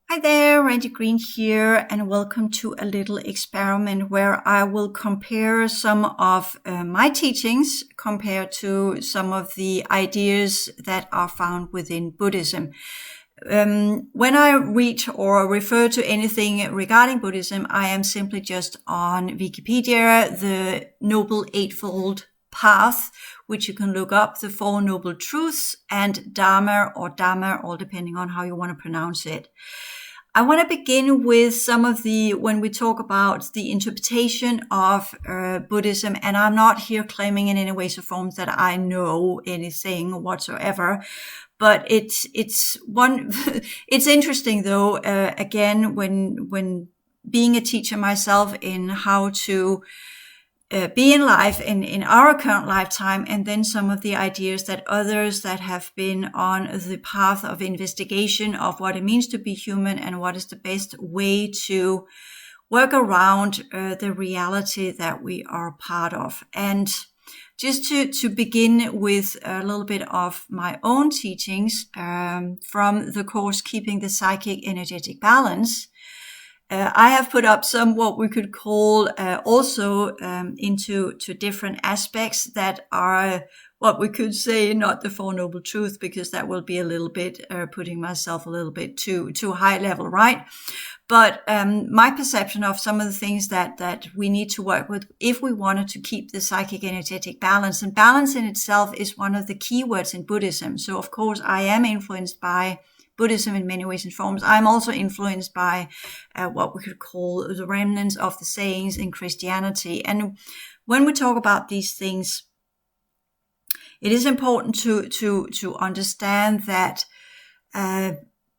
Hi there, Randy Green here, and welcome to a little experiment where I will compare some of my teachings compared to some of the ideas that are found within Buddhism. When I read or refer to anything regarding Buddhism, I am simply just on Wikipedia, the Noble Eightfold Path, which you can look up, the Four Noble Truths, and Dharma, all depending on how you want to pronounce it. I want to begin with some of when we talk about the interpretation of Buddhism, and I'm not here claiming in any ways or forms that I know anything whatsoever, but it's interesting though, again, when being a teacher myself in how to be in life in our current lifetime, and then some of the ideas that others that have been on the path of investigation of what it means to be human and what is the best way to work around the reality that we are part of. And just to begin with a little bit of my own teachings from the course Keeping the Psychic Energetic Balance, I have put up some what we could call also into different aspects that are what we could say not the Four Noble Truths, because that will be a little bit putting myself a little bit too high level, right? But my perception of some of the things that we need to work with if we wanted to keep the psychic energetic balance. And balance in itself is one of the key words in Buddhism. So of course I am influenced by Buddhism in many ways and forms. I'm also influenced by what we could call the remnants of the sayings in Christianity. And when we talk about these things, it is important to understand that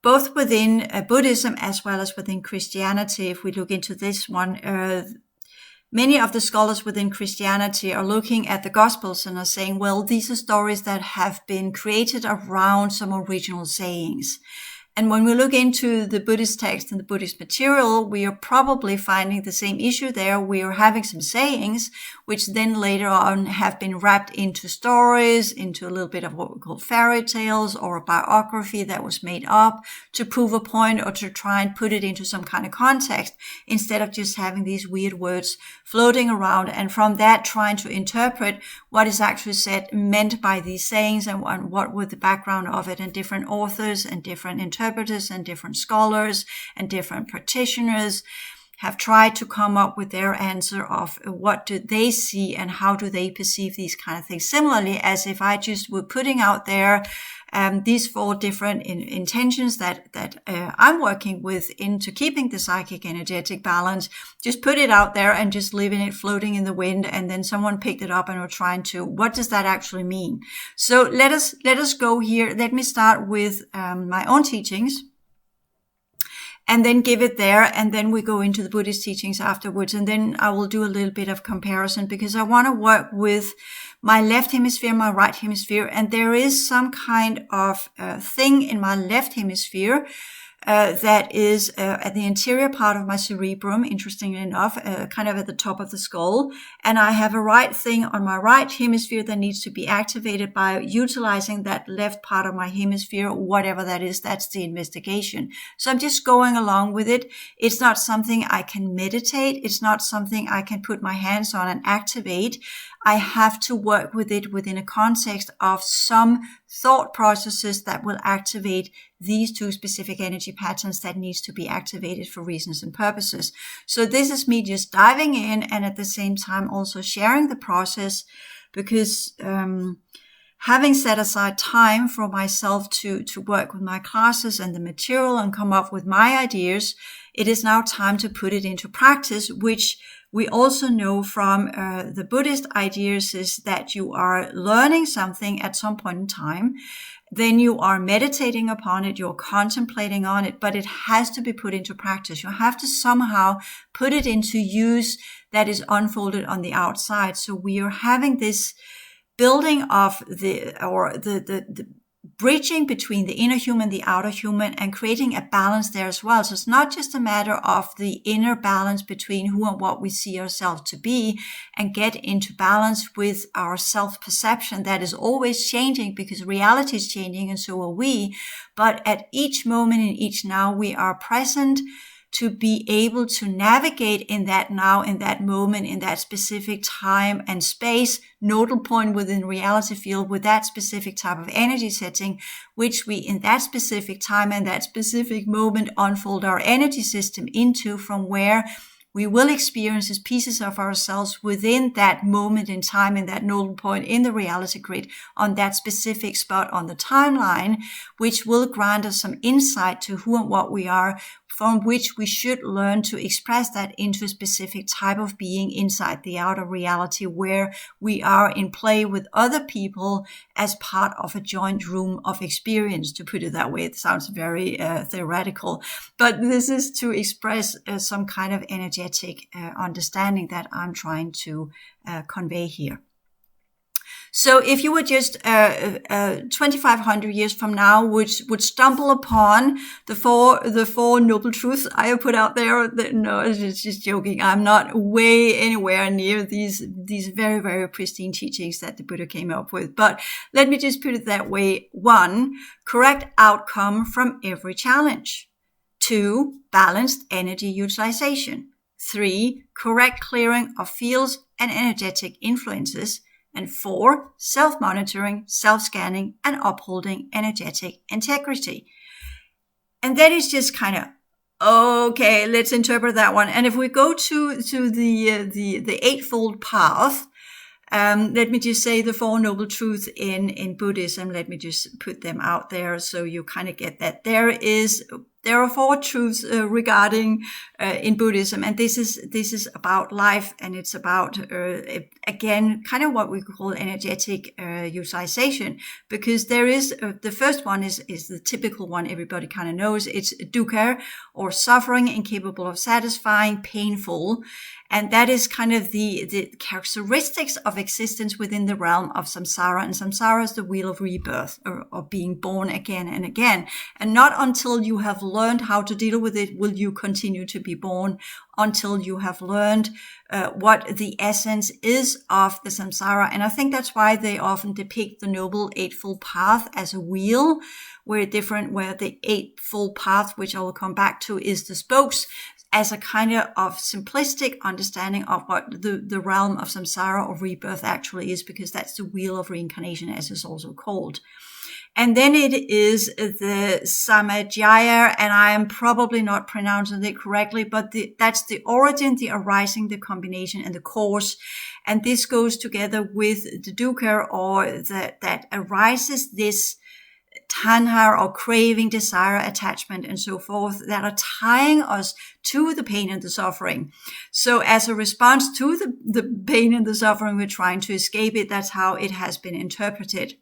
both within Buddhism as well as within Christianity, if we look into this one, many of the scholars within Christianity are looking at the Gospels and are saying, well, these are stories that have been created around some original sayings. And when we look into the Buddhist text and the Buddhist material, we are probably finding the same issue there. We are having some sayings, which then later on have been wrapped into stories, into a little bit of what we call fairy tales or a biography that was made up to prove a point or to try and put it into some kind of context, instead of just having these weird words floating around. And from that, trying to interpret what is actually said, meant by these sayings, and what was the background of it, and different authors and different interpreters and different scholars and different practitioners have tried to come up with their answer of what do they see and how do they perceive these kind of things. Similarly, as if I just were putting out there these four different intentions that I'm working with into keeping the psychic energetic balance, just put it out there and just leaving it floating in the wind, and then someone picked it up and were trying to, what does that actually mean? So let us go here. Let me start with my own teachings, and then give it there, and then we go into the Buddhist teachings afterwards, and then I will do a little bit of comparison, because I want to work with my left hemisphere, my right hemisphere, and there is some kind of thing in my left hemisphere that is at the anterior part of my cerebrum, interestingly enough, kind of at the top of the skull. And I have a right thing on my right hemisphere that needs to be activated by utilizing that left part of my hemisphere, whatever that is. That's the investigation. So I'm just going along with it. It's not something I can meditate. It's not something I can put my hands on and activate. I have to work with it within a context of some thought processes that will activate these two specific energy patterns that needs to be activated for reasons and purposes. So this is me just diving in, and at the same time also sharing the process, because having set aside time for myself to work with my classes and the material and come up with my ideas, it is now time to put it into practice, which we also know from the Buddhist ideas is that you are learning something at some point in time, then you are meditating upon it, you're contemplating on it, but it has to be put into practice. You have to somehow put it into use that is unfolded on the outside. So we are having this building of the bridging between the inner human, the outer human, and creating a balance there as well. So it's not just a matter of the inner balance between who and what we see ourselves to be, and get into balance with our self-perception that is always changing, because reality is changing and so are we. But at each moment, in each now, we are present to be able to navigate in that now, in that moment, in that specific time and space, nodal point within reality field, with that specific type of energy setting, which we in that specific time and that specific moment unfold our energy system into, from where we will experience as pieces of ourselves within that moment in time, in that nodal point in the reality grid, on that specific spot on the timeline, which will grant us some insight to who and what we are, from which we should learn to express that into a specific type of being inside the outer reality, where we are in play with other people as part of a joint room of experience, to put it that way. It sounds very theoretical, but this is to express some kind of energetic understanding that I'm trying to convey here. So if you were just 2,500 years from now, which would stumble upon the four noble truths I have put out there, no, it's just joking. I'm not way anywhere near these very, very pristine teachings that the Buddha came up with. But let me just put it that way. 1, correct outcome from every challenge. 2, balanced energy utilization. 3, correct clearing of fields and energetic influences. And 4, self-monitoring, self-scanning, and upholding energetic integrity. And that is just kind of, okay, let's interpret that one. And if we go to the Eightfold Path, let me just say the Four Noble Truths in Buddhism. Let me just put them out there so you kind of get that. There are 4 truths regarding in Buddhism, and this is about life, and it's about again kind of what we call energetic utilization, because there is the first one is the typical one everybody kind of knows. It's dukkha, or suffering, incapable of satisfying, painful. And that is kind of the characteristics of existence within the realm of samsara. And samsara is the wheel of rebirth, or being born again and again. And not until you have learned how to deal with it will you continue to be born, until you have learned what the essence is of the samsara. And I think that's why they often depict the Noble Eightfold Path as a wheel, where the Eightfold Path, which I will come back to, is the spokes, as a kind of simplistic understanding of what the realm of samsara or rebirth actually is, because that's the wheel of reincarnation, as it's also called. And then it is the Samajaya, and I am probably not pronouncing it correctly, but that's the origin, the arising, the combination, and the cause. And this goes together with the dukkha, or that arises this tanha, or craving, desire, attachment, and so forth, that are tying us to the pain and the suffering. So as a response to the pain and the suffering, we're trying to escape it. That's how it has been interpreted.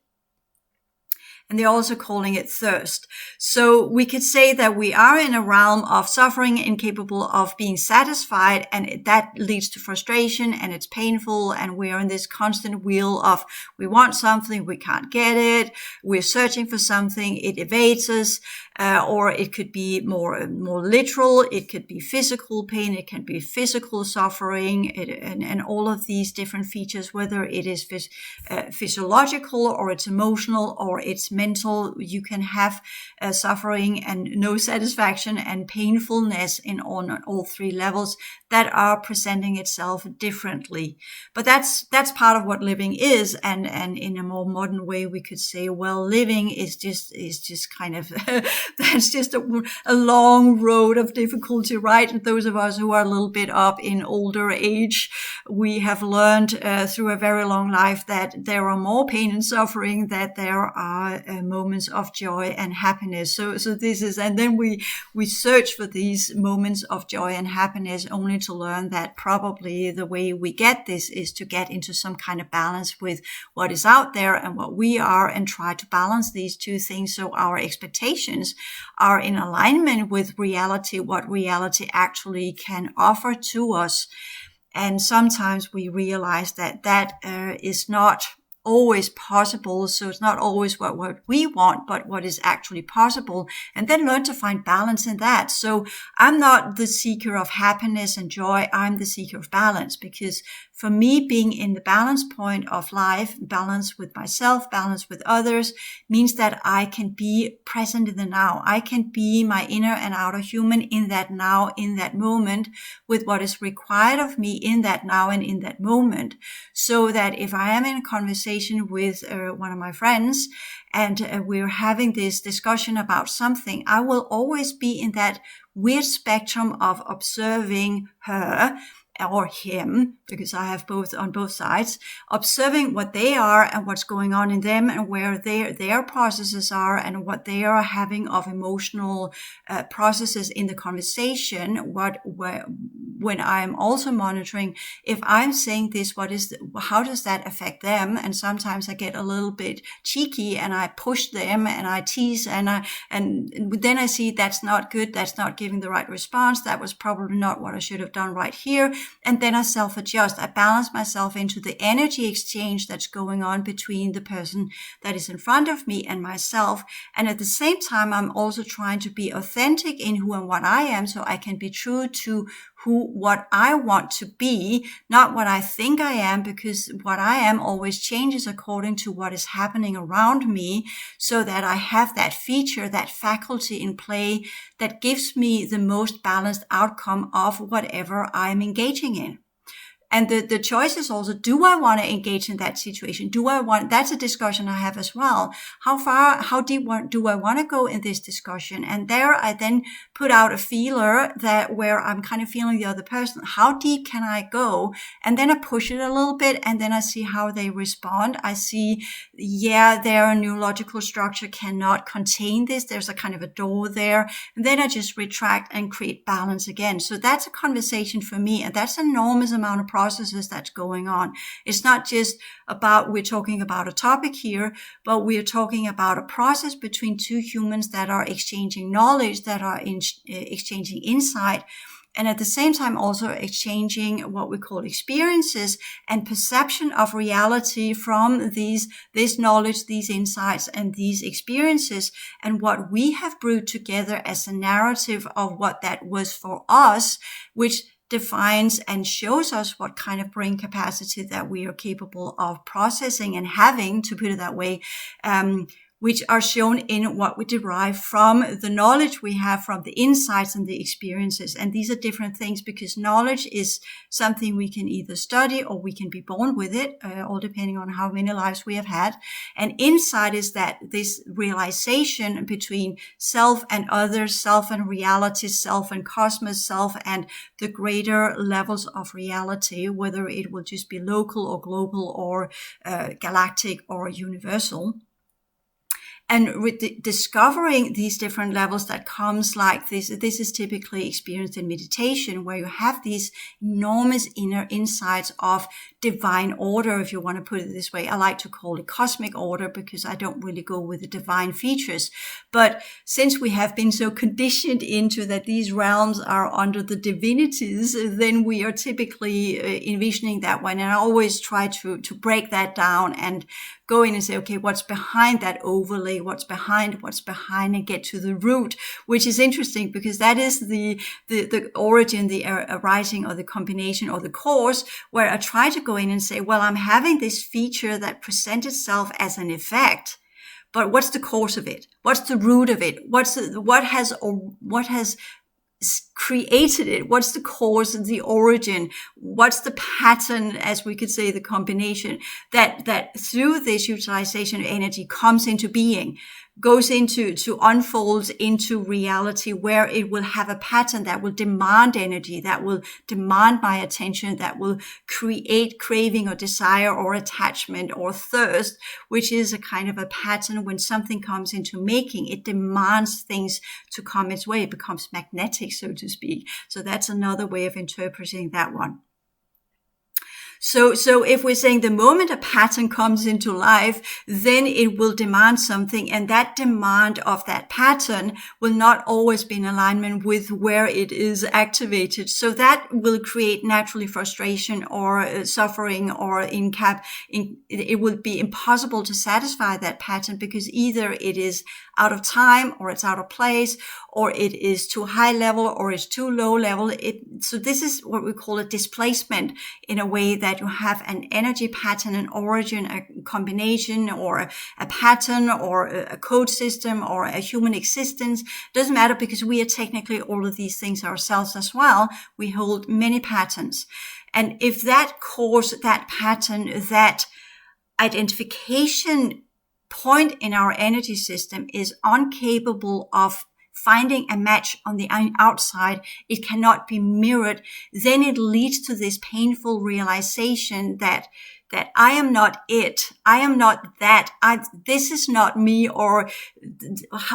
And they're also calling it thirst. So we could say that we are in a realm of suffering, incapable of being satisfied, and that leads to frustration, and it's painful, and we're in this constant wheel of we want something, we can't get it, we're searching for something, it evades us, or it could be more literal, it could be physical pain, it can be physical suffering, and all of these different features, whether it is physiological, or it's emotional, or it's mental. You can have suffering and no satisfaction and painfulness on all 3 levels that are presenting itself differently. But that's part of what living is, and in a more modern way we could say, well, living is just kind of that's just a long road of difficulty, right? Those of us who are a little bit up in older age, we have learned through a very long life that there are more pain and suffering, that there are moments of joy and happiness. So this is, and then we search for these moments of joy and happiness, only to learn that probably the way we get this is to get into some kind of balance with what is out there and what we are, and try to balance these 2 things so our expectations are in alignment with reality, what reality actually can offer to us. And sometimes we realize that is not always possible. So it's not always what we want, but what is actually possible. And then learn to find balance in that. So I'm not the seeker of happiness and joy. I'm the seeker of balance, because for me, being in the balance point of life, balance with myself, balance with others, means that I can be present in the now. I can be my inner and outer human in that now, in that moment, with what is required of me in that now and in that moment. So that if I am in a conversation with one of my friends and we're having this discussion about something, I will always be in that weird spectrum of observing her or him, because I have both on both sides, observing what they are and what's going on in them and where their processes are and what they are having of emotional processes in the conversation. When I'm also monitoring, if I'm saying this, how does that affect them? And sometimes I get a little bit cheeky and I push them and I tease and then I see that's not good. That's not giving the right response. That was probably not what I should have done right here. And then I self-adjust. I balance myself into the energy exchange that's going on between the person that is in front of me and myself. And at the same time, I'm also trying to be authentic in who and what I am, so I can be true to what I want to be, not what I think I am, because what I am always changes according to what is happening around me, so that I have that feature, that faculty in play that gives me the most balanced outcome of whatever I'm engaging in. And the choice is also, do I want to engage in that situation? That's a discussion I have as well. How deep do I want to go in this discussion? And there I then put out a feeler where I'm kind of feeling the other person. How deep can I go? And then I push it a little bit and then I see how they respond. I see, their neurological structure cannot contain this. There's a kind of a door there. And then I just retract and create balance again. So that's a conversation for me. And that's an enormous amount of processes that's going on. It's not just about, we're talking about a topic here, but we're talking about a process between two humans that are exchanging knowledge, that are exchanging insight, and at the same time also exchanging what we call experiences and perception of reality from this knowledge, these insights, and these experiences, and what we have brewed together as a narrative of what that was for us, which defines and shows us what kind of brain capacity that we are capable of processing and having, to put it that way, which are shown in what we derive from the knowledge we have from the insights and the experiences. And these are different things, because knowledge is something we can either study or we can be born with it, all depending on how many lives we have had. And insight is that this realization between self and others, self and reality, self and cosmos, self and the greater levels of reality, whether it will just be local or global or galactic or universal. And with discovering these different levels that comes like this is typically experienced in meditation, where you have these enormous inner insights of divine order, if you want to put it this way. I like to call it cosmic order, because I don't really go with the divine features. But since we have been so conditioned into that these realms are under the divinities, then we are typically envisioning that one. And I always try to break that down and go in and say, okay, what's behind that overlay? What's behind, and get to the root, which is interesting, because that is the origin, the arising, or the combination, or the cause, where I try to go in and say, well, I'm having this feature that presents itself as an effect, but what's the cause of it? What's the root of it? What has created it? What's the cause and the origin? What's the pattern, as we could say, the combination that through this utilization of energy comes into being, goes to unfolds into reality, where it will have a pattern that will demand energy, that will demand my attention, that will create craving or desire or attachment or thirst, which is a kind of a pattern. When something comes into making, it demands things to come its way. It becomes magnetic, so to speak. So that's another way of interpreting that one. So if we're saying the moment a pattern comes into life, then it will demand something, and that demand of that pattern will not always be in alignment with where it is activated. So that will create naturally frustration or suffering, or it will be impossible to satisfy that pattern, because either it is out of time, or it's out of place, or it is too high level, or it's too low level. So this is what we call a displacement, in a way that you have an energy pattern, an origin, a combination, or a pattern, or a code system, or a human existence. Doesn't matter, because we are technically all of these things ourselves as well. We hold many patterns. And if that cause, that pattern, that identification point in our energy system is incapable of finding a match on the outside, it cannot be mirrored, then it leads to this painful realization that I am not it. I am not that. This is not me. Or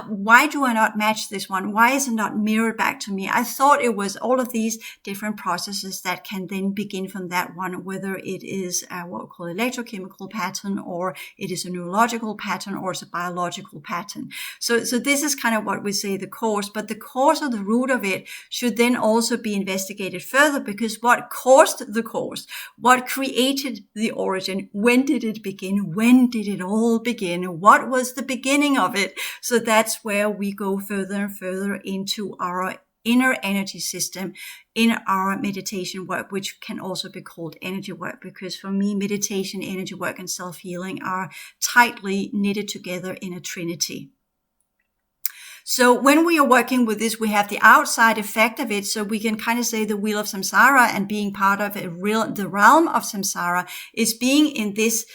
why do I not match this one? Why is it not mirrored back to me? I thought it was all of these different processes that can then begin from that one, whether it is what we call electrochemical pattern, or it is a neurological pattern, or it's a biological pattern. So this is kind of what we say the cause, but the cause or the root of it should then also be investigated further, because what caused the cause? What created the origin? When did it begin? When did it all begin? What was the beginning of it? So that's where we go further and further into our inner energy system in our meditation work, which can also be called energy work, because for me, meditation, energy work, and self-healing are tightly knitted together in a trinity. So when we are working with this, we have the outside effect of it. So we can kind of say the wheel of samsara, and being part of the realm of samsara is being in this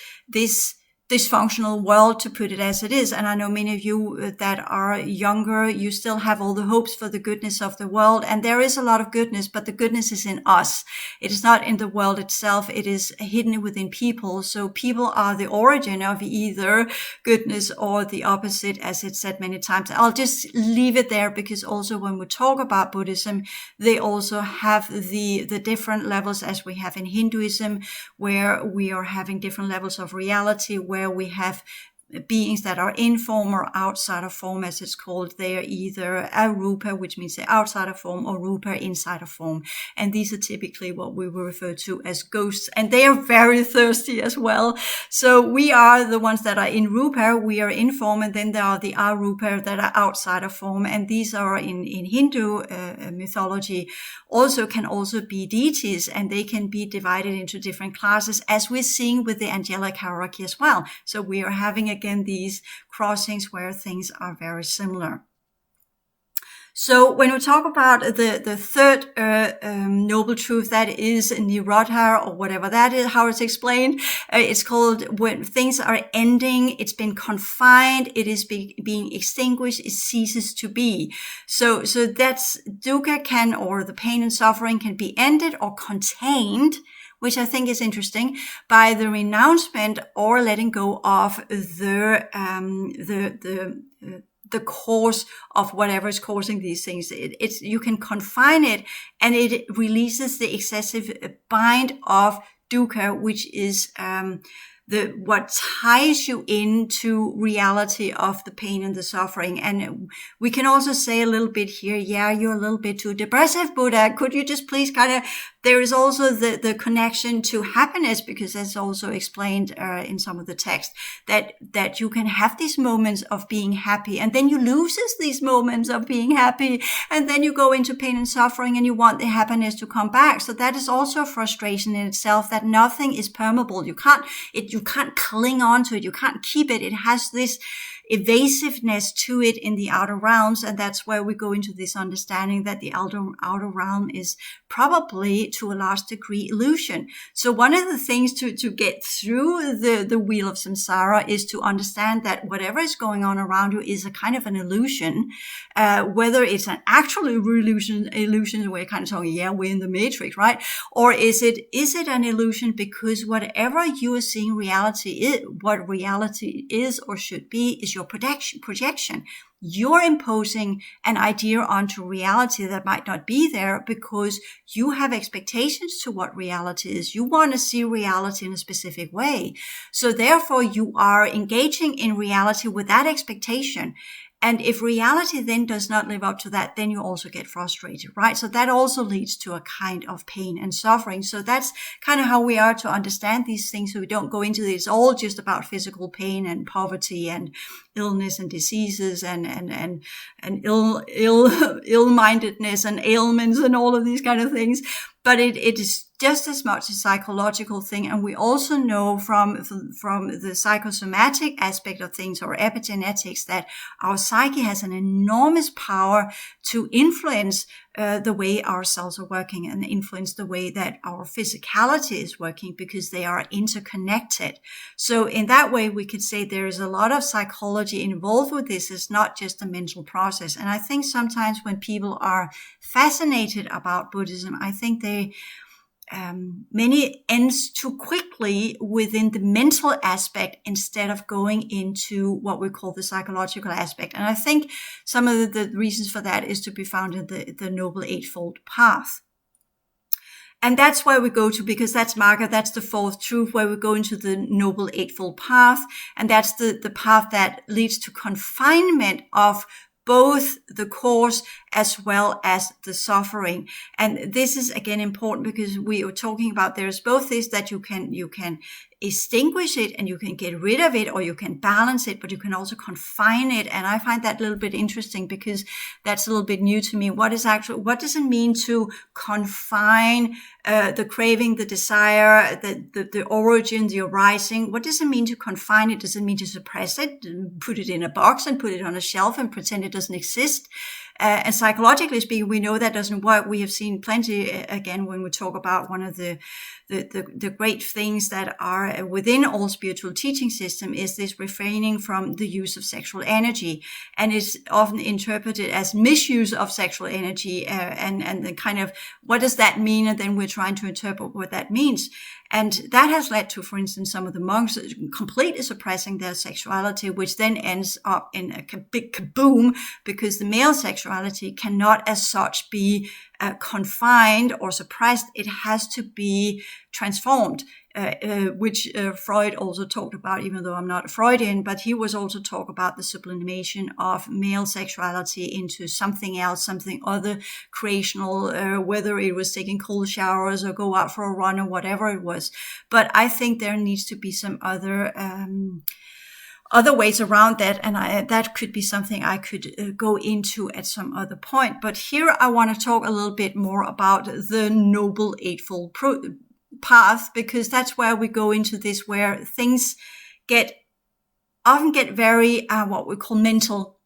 dysfunctional world, to put it as it is. And I know many of you that are younger, you still have all the hopes for the goodness of the world. And there is a lot of goodness, but the goodness is in us. It is not in the world itself. It is hidden within people. So people are the origin of either goodness or the opposite, as it's said many times. I'll just leave it there, because also when we talk about Buddhism, they also have the different levels, as we have in Hinduism, where we are having different levels of reality, where we have beings that are in form or outside of form, as it's called. They are either arupa, which means they're outside of form, or rupa, inside of form. And these are typically what we will refer to as ghosts. And they are very thirsty as well. So we are the ones that are in rupa, we are in form, and then there are the arupa that are outside of form. And these are in Hindu mythology can also be deities, and they can be divided into different classes, as we're seeing with the angelic hierarchy as well. So we are having again these crossings where things are very similar. So when we talk about the third noble truth, that is nirodha, or whatever that is, how it's explained, it's called when things are ending, it's been confined, it is being extinguished, it ceases to be. So that's dukkha or the pain and suffering can be ended or contained, which I think is interesting, by the renouncement or letting go of the cause of whatever is causing these things. You can confine it, and it releases the excessive bind of dukkha, which is what ties you into reality of the pain and the suffering. And we can also say a little bit here, yeah, you're a little bit too depressive, Buddha. Could you just please there is also the connection to happiness, because that's also explained in some of the text, that you can have these moments of being happy, and then you lose these moments of being happy, and then you go into pain and suffering, and you want the happiness to come back. So that is also frustration in itself, that nothing is permeable. You can't cling on to it. You can't keep it. It has this evasiveness to it in the outer realms. And that's where we go into this understanding that the outer realm is probably to a large degree illusion. So one of the things to get through the wheel of samsara is to understand that whatever is going on around you is a kind of an illusion, whether it's an actual illusion where you're kind of talking, yeah, we're in the matrix, right? Or is it an illusion because whatever you are seeing what reality is or should be is your projection. You're imposing an idea onto reality that might not be there because you have expectations to what reality is. You want to see reality in a specific way. So therefore, you are engaging in reality with that expectation. And if reality then does not live up to that, then you also get frustrated, right? So that also leads to a kind of pain and suffering. So that's kind of how we are to understand these things. So we don't go into this all just about physical pain and poverty and illness and diseases and ill-mindedness and ailments and all of these kind of things. But it is just as much a psychological thing. And we also know from the psychosomatic aspect of things, or epigenetics, that our psyche has an enormous power to influence the way our cells are working and influence the way that our physicality is working, because they are interconnected. So in that way, we could say there is a lot of psychology involved with this. It's not just a mental process. And I think sometimes when people are fascinated about Buddhism, I think many ends too quickly within the mental aspect instead of going into what we call the psychological aspect. And I think some of the reasons for that is to be found in the Noble Eightfold Path. And that's where we go to, because that's the fourth truth, where we go into the Noble Eightfold Path. And that's the path that leads to confinement of both the cause as well as the suffering. And this is again important, because we are talking about there's both this that you can extinguish it and you can get rid of it, or you can balance it, but you can also confine it. And I find that a little bit interesting, because that's a little bit new to me. What does it mean to confine the craving, the desire, the origin, the arising? What does it mean to confine it? Does it mean to suppress it, put it in a box and put it on a shelf and pretend it doesn't exist? And psychologically speaking, we know that doesn't work. We have seen plenty, again, when we talk about one of the great things that are within all spiritual teaching system is this refraining from the use of sexual energy. And it's often interpreted as misuse of sexual energy, and the kind of, what does that mean? And then we're trying to interpret what that means. And that has led to, for instance, some of the monks completely suppressing their sexuality, which then ends up in a big kaboom, because the male sexuality cannot as such be confined or suppressed. It has to be transformed, which Freud also talked about, even though I'm not a Freudian, but he was also talk about the sublimation of male sexuality into something else, something other creational, whether it was taking cold showers or go out for a run or whatever it was. But I think there needs to be some other ways around that. And that could be something I could go into at some other point. But here I want to talk a little bit more about the Noble Eightfold Path, because that's where we go into this, where things often get very, what we call mental,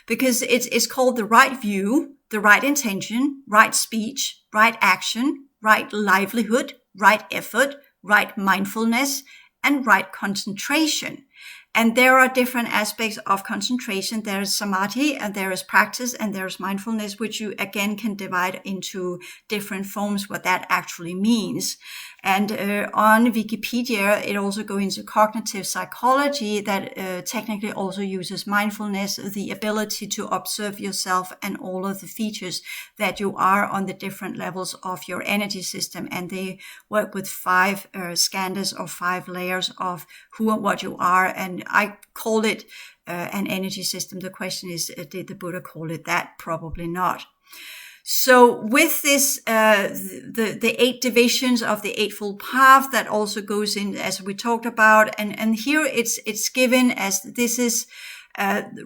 because it's called the right view, the right intention, right speech, right action, right livelihood, right effort, right mindfulness, and right concentration. And there are different aspects of concentration. There is samadhi, and there is practice, and there is mindfulness, which you again can divide into different forms, what that actually means. And on Wikipedia, it also goes into cognitive psychology that technically also uses mindfulness, the ability to observe yourself and all of the features that you are on the different levels of your energy system. And they work with 5 skandhas, or 5 layers of who and what you are. And I call it an energy system. The question is, did the Buddha call it that? Probably not. So with this, the 8 divisions of the Eightfold Path, that also goes in, as we talked about, and here it's given as this is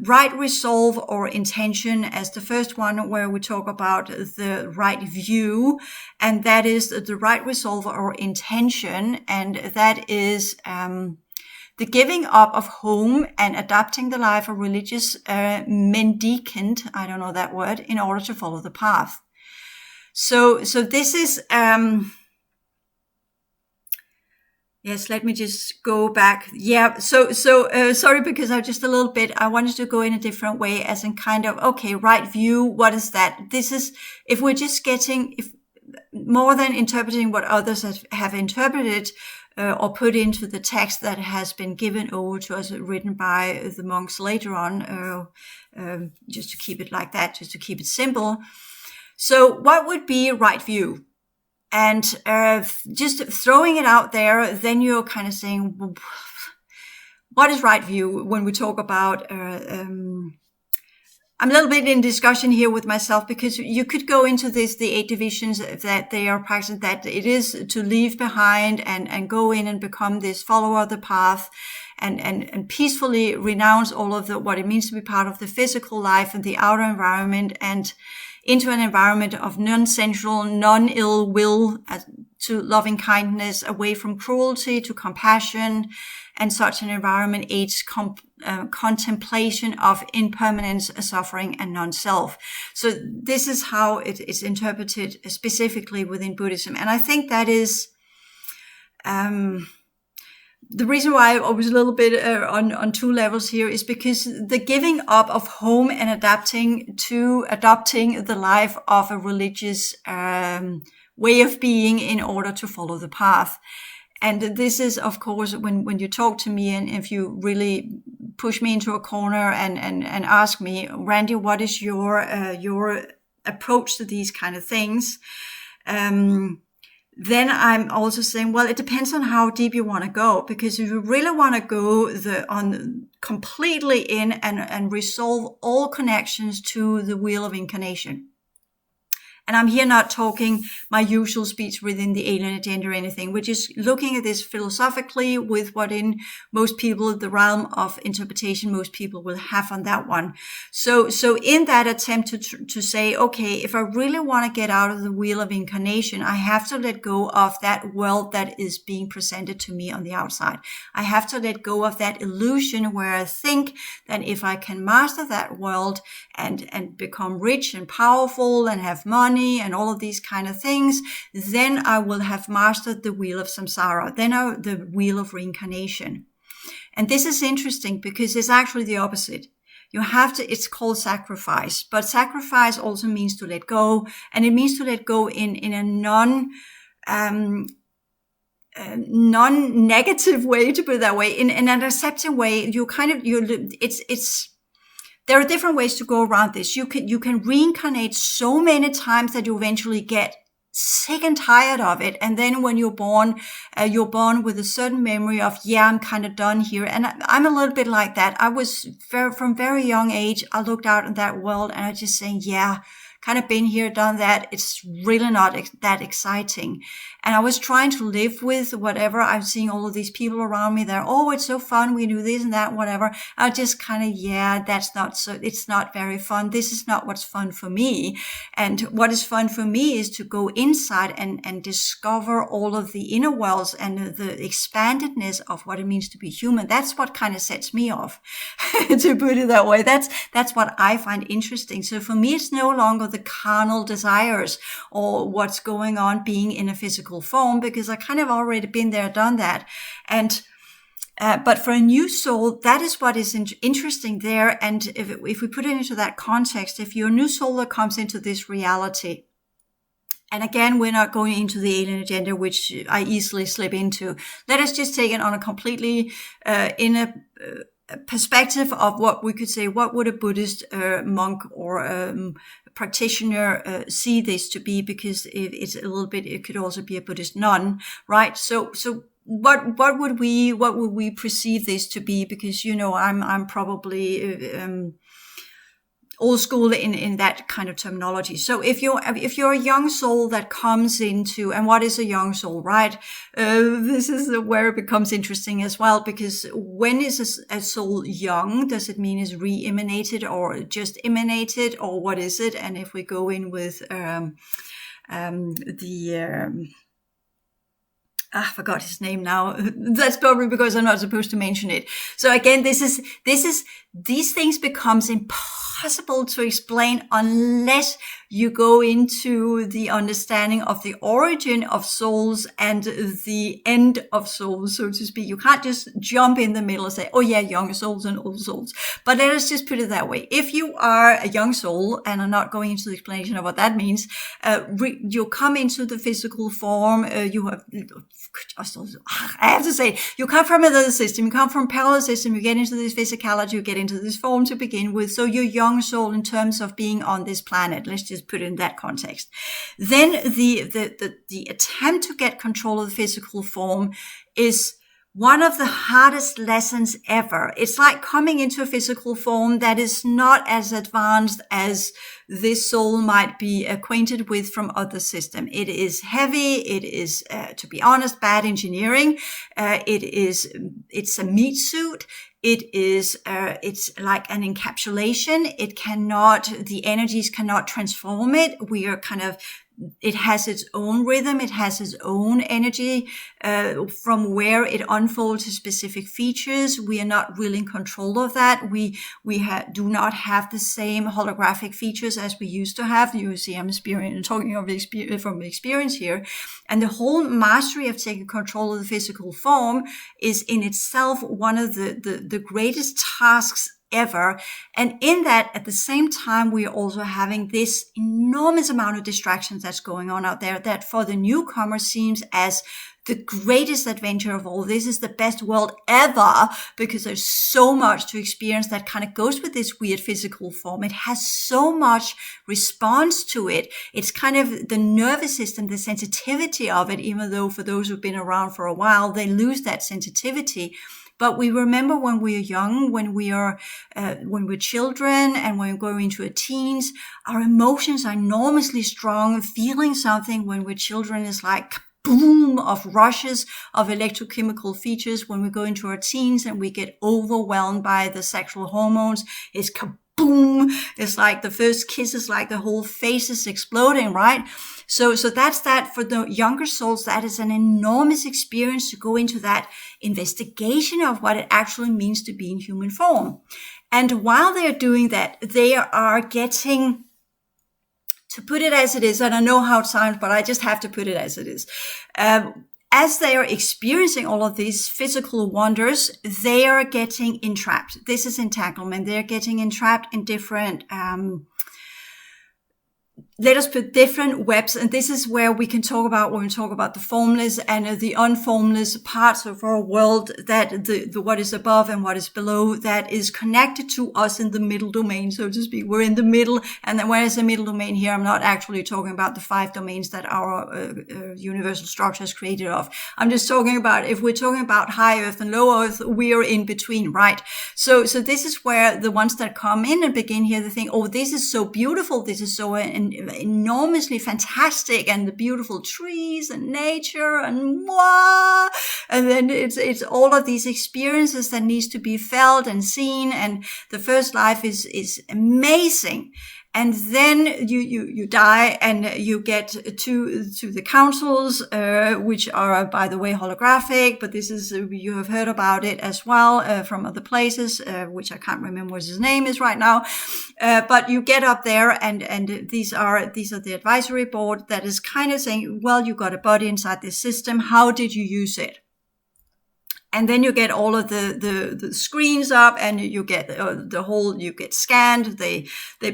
right resolve or intention as the first one, where we talk about the right view, and that is the right resolve or intention, and that is the giving up of home and adopting the life of religious mendicant, I don't know that word, in order to follow the path. So this is, yes, let me just go back. Yeah, so sorry, because I just a little bit, I wanted to go in a different way, as in kind of, okay, right view, what is that? This is, if we're just getting, if more than interpreting what others have interpreted, or put into the text that has been given over to us, written by the monks later on, just to keep it like that, just to keep it simple. So what would be right view? And just throwing it out there, then you're kind of saying, well, what is right view when we talk about... I'm a little bit in discussion here with myself, because you could go into this, the 8 divisions that they are practicing, that it is to leave behind and go in and become this follower of the path and peacefully renounce all of what it means to be part of the physical life and the outer environment, and into an environment of non-sensual, non-ill will, to loving kindness, away from cruelty, to compassion. And such an environment aids contemplation of impermanence, suffering, and non-self. So this is how it is interpreted specifically within Buddhism. And I think that is the reason why I was a little bit on 2 levels here, is because the giving up of home and adapting the life of a religious way of being in order to follow the path. And this is, of course, when you talk to me, and if you really push me into a corner and ask me, Randy, what is your approach to these kind of things? Then I'm also saying, well, it depends on how deep you want to go, because if you really want to go completely in and resolve all connections to the wheel of incarnation. And I'm here not talking my usual speech within the alien agenda or anything. We're just looking at this philosophically with what in most people, the realm of interpretation, most people will have on that one. So in that attempt to say, okay, if I really want to get out of the wheel of incarnation, I have to let go of that world that is being presented to me on the outside. I have to let go of that illusion where I think that if I can master that world and become rich and powerful and have money and all of these kind of things, then I will have mastered the wheel of samsara, then the wheel of reincarnation. And this is interesting because it's actually the opposite. It's called sacrifice, but sacrifice also means to let go, and it means to let go in a non-negative way, to put it that way, in an accepting way. There are different ways to go around this. You can reincarnate so many times that you eventually get sick and tired of it. And then when you're born with a certain memory of, yeah, I'm kind of done here. And I'm a little bit like that. I was from very young age, I looked out in that world and I just saying, yeah, kind of been here, done that. It's really not that exciting. And I was trying to live with whatever. I'm seeing all of these people around me that, oh, it's so fun. We do this and that, whatever. I just kind of, yeah, it's not very fun. This is not what's fun for me. And what is fun for me is to go inside and discover all of the inner worlds and the expandedness of what it means to be human. That's what kind of sets me off, to put it that way. That's what I find interesting. So for me, it's no longer the carnal desires or what's going on being in a physical form, because I kind of already been there, done that. And but for a new soul, that is what is interesting there. And if we put it into that context, if you're a new soul that comes into this reality, and again, we're not going into the alien agenda, which I easily slip into. Let us just take it on a completely in a perspective of what we could say, what would a Buddhist monk or practitioner see this to be, because it's a little bit, it could also be a Buddhist nun, right? So what would we perceive this to be? Because, I'm probably old school in that kind of terminology. So if you're a young soul that comes into, and what is a young soul, right? This is where it becomes interesting as well, because when is a soul young? Does it mean is re-emanated or just emanated, or what is it? And if we go in with I forgot his name now. That's probably because I'm not supposed to mention it. So again, these things becomes impossible impossible to explain unless you go into the understanding of the origin of souls and the end of souls, so to speak. You can't just jump in the middle and say, oh yeah, young souls and old souls. But let us just put it that way. If you are a young soul, and I'm not going into the explanation of what that means, you come into the physical form, I have to say, you come from another system, you come from parallel system, you get into this physicality, you get into this form to begin with. So you're young soul in terms of being on this planet. Let's just put it in that context. Then the attempt to get control of the physical form is one of the hardest lessons ever. It's like coming into a physical form that is not as advanced as this soul might be acquainted with from other system. It is heavy. It is, to be honest, bad engineering. It's a meat suit. It's like an encapsulation. The energies cannot transform it. It has its own rhythm. It has its own energy, from where it unfolds its specific features. We are not really in control of that. We do not have the same holographic features as we used to have. You see, I'm talking from experience here. And the whole mastery of taking control of the physical form is in itself one of the greatest tasks ever. And in that, at the same time, we are also having this enormous amount of distractions that's going on out there that for the newcomer seems as the greatest adventure of all. This is the best world ever because there's so much to experience that kind of goes with this weird physical form. It has so much response to it. It's kind of the nervous system, the sensitivity of it, even though for those who've been around for a while, they lose that sensitivity. But we remember when we are young, when we're children, and when we're going into our teens, our emotions are enormously strong. Feeling something when we're children is like boom of rushes of electrochemical features. When we go into our teens and we get overwhelmed by the sexual hormones, it's kaboom. It's like the first kiss is like the whole face is exploding, right? So that's that. For the younger souls, that is an enormous experience to go into that investigation of what it actually means to be in human form. And while they're doing that, they are getting, to put it as it is, and I know how it sounds, but I just have to put it as it is. As they are experiencing all of these physical wonders, they are getting entrapped. This is entanglement. They're getting entrapped in different, let us put different webs, and this is where we can talk about when we talk about the formless and the unformless parts of our world, that the what is above and what is below, that is connected to us in the middle domain, so to speak. We're in the middle, and then where is the middle domain here? I'm not actually talking about the 5 domains that our universal structure is created of. I'm just talking about, if we're talking about high earth and low earth, we are in between, right? So this is where the ones that come in and begin here, they think, oh, this is so beautiful, this is so enormously fantastic, and the beautiful trees and nature and wow. And then it's all of these experiences that needs to be felt and seen, and the first life is amazing. And then you die and you get to the councils, which are, by the way, holographic, but this is, you have heard about it as well, from other places, which I can't remember what his name is right now. But you get up there and these are the advisory board that is kind of saying, well, you got a body inside this system. How did you use it? And then you get all of the screens up, and you get you get scanned. They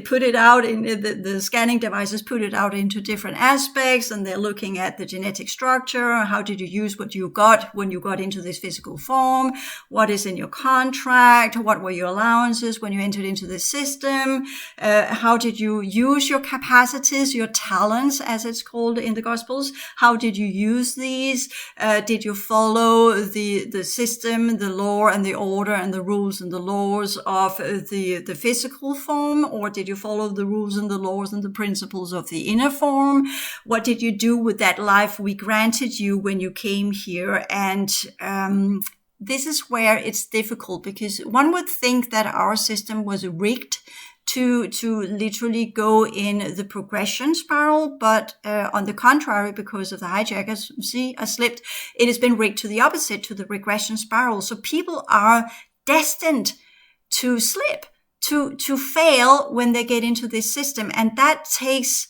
put it out in the scanning devices, put it out into different aspects, and they're looking at the genetic structure. How did you use what you got when you got into this physical form? What is in your contract? What were your allowances when you entered into the system? How did you use your capacities, your talents, as it's called in the Gospels? How did you use these? Did you follow the system, the law and the order and the rules and the laws of the physical form, or did you follow the rules and the laws and the principles of the inner form? What did you do with that life we granted you when you came here? And this is where it's difficult, because one would think that our system was rigged to literally go in the progression spiral, but on the contrary, because of the hijackers, see, I slipped, it has been rigged to the opposite, to the regression spiral. So people are destined to slip. to fail when they get into this system. And that takes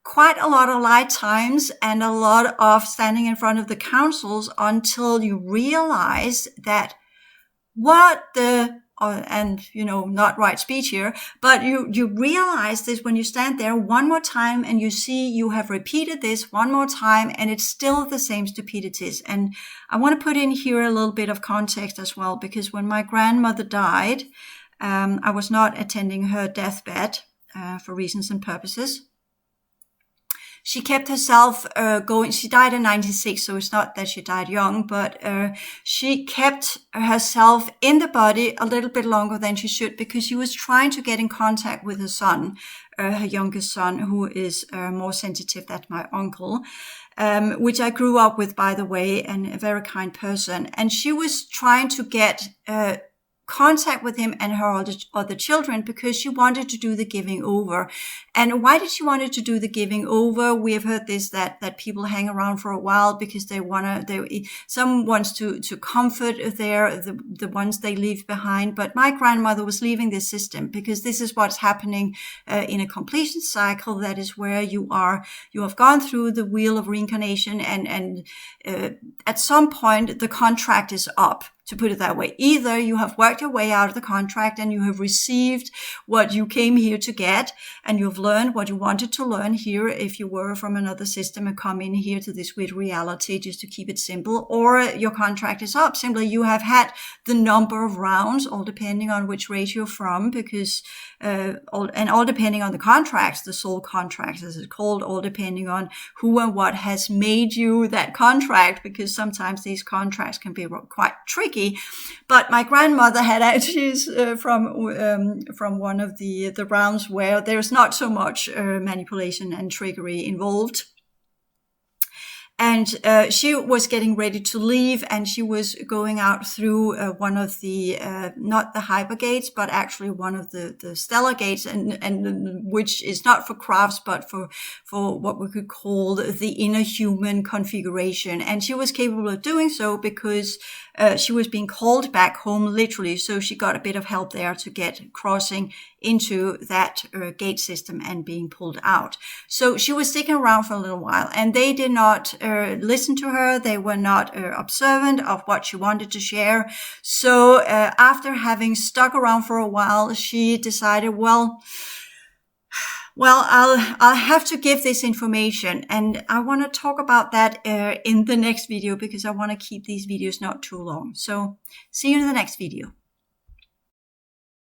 quite a lot of lifetimes and a lot of standing in front of the councils until you realize that what the and not right speech here, but you realize this when you stand there one more time and you see you have repeated this one more time and it's still the same stupidities. And I want to put in here a little bit of context as well, because when my grandmother died, I was not attending her deathbed for reasons and purposes. She kept herself going. She died in 96, so it's not that she died young, but she kept herself in the body a little bit longer than she should, because she was trying to get in contact with her son, her youngest son, who is more sensitive. That's my uncle, which I grew up with, by the way, and a very kind person. And she was trying to get contact with him and her other children, because she wanted to do the giving over. And why did she want to do the giving over? We have heard this, that people hang around for a while because some wants to comfort the ones they leave behind. But my grandmother was leaving this system, because this is what's happening in a completion cycle. That is where you have gone through the wheel of reincarnation, and at some point the contract is up. To put it that way, either you have worked your way out of the contract and you have received what you came here to get, and you've learned what you wanted to learn here if you were from another system and come in here to this weird reality, just to keep it simple, or your contract is up. Simply, you have had the number of rounds, all depending on which race you're from, because all depending on the contracts, the soul contracts as it's called, all depending on who and what has made you that contract, because sometimes these contracts can be quite tricky. But my grandmother had actually from one of the rounds where there's not so much manipulation and trickery involved. And she was getting ready to leave, and she was going out through one of the, not the hyper gates, but actually one of the stellar gates, and which is not for crafts, but for what we could call the inner human configuration. And she was capable of doing so because she was being called back home, literally. So she got a bit of help there to get crossing into that gate system and being pulled out. So she was sticking around for a little while, and they did not listen to her. They were not observant of what she wanted to share. So after having stuck around for a while, she decided, well, I'll have to give this information, and I want to talk about that in the next video, because I want to keep these videos not too long. So see you in the next video.